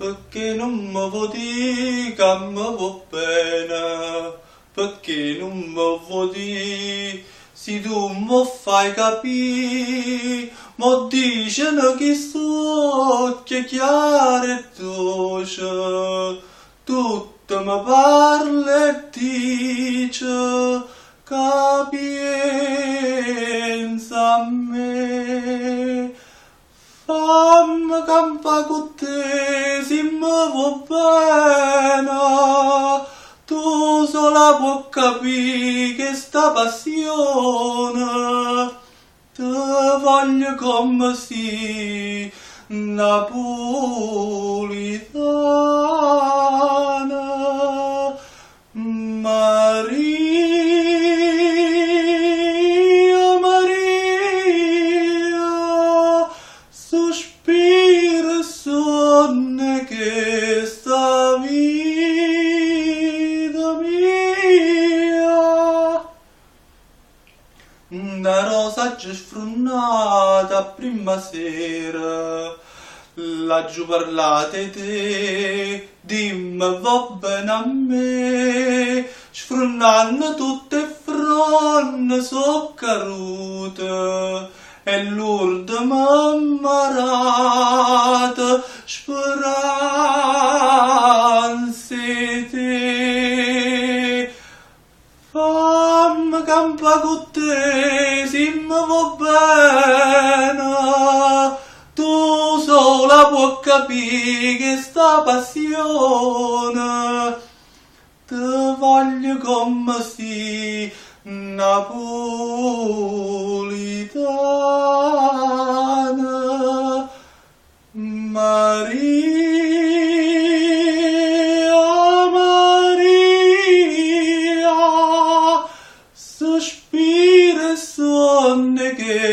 perché non mi vuoi dire che mi vuoi bene, perché non mi vuoi dire, se tu mi fai capire, mi dicono che sto chiaro e dolce, tutto mi parla e dice, capienza a me. Fammi campare con te, se mi vuoi bene, tu sola puoi capire che sta passione, te voglio come si napolitana, Maria, Maria, sospira e sonne che sta vita mia. Una rosa già sfrunnata prima sera, laggiù parlate te, dimmi va bene a me, sfrunnando tutte e fronne so cadute, e l'urda m'ammarata, speranze te. Fammi campare con te, se mi va bene, tu sola puoi capire che sta passione, te voglio come si napolitana, Maria, Maria, sospira e sonne che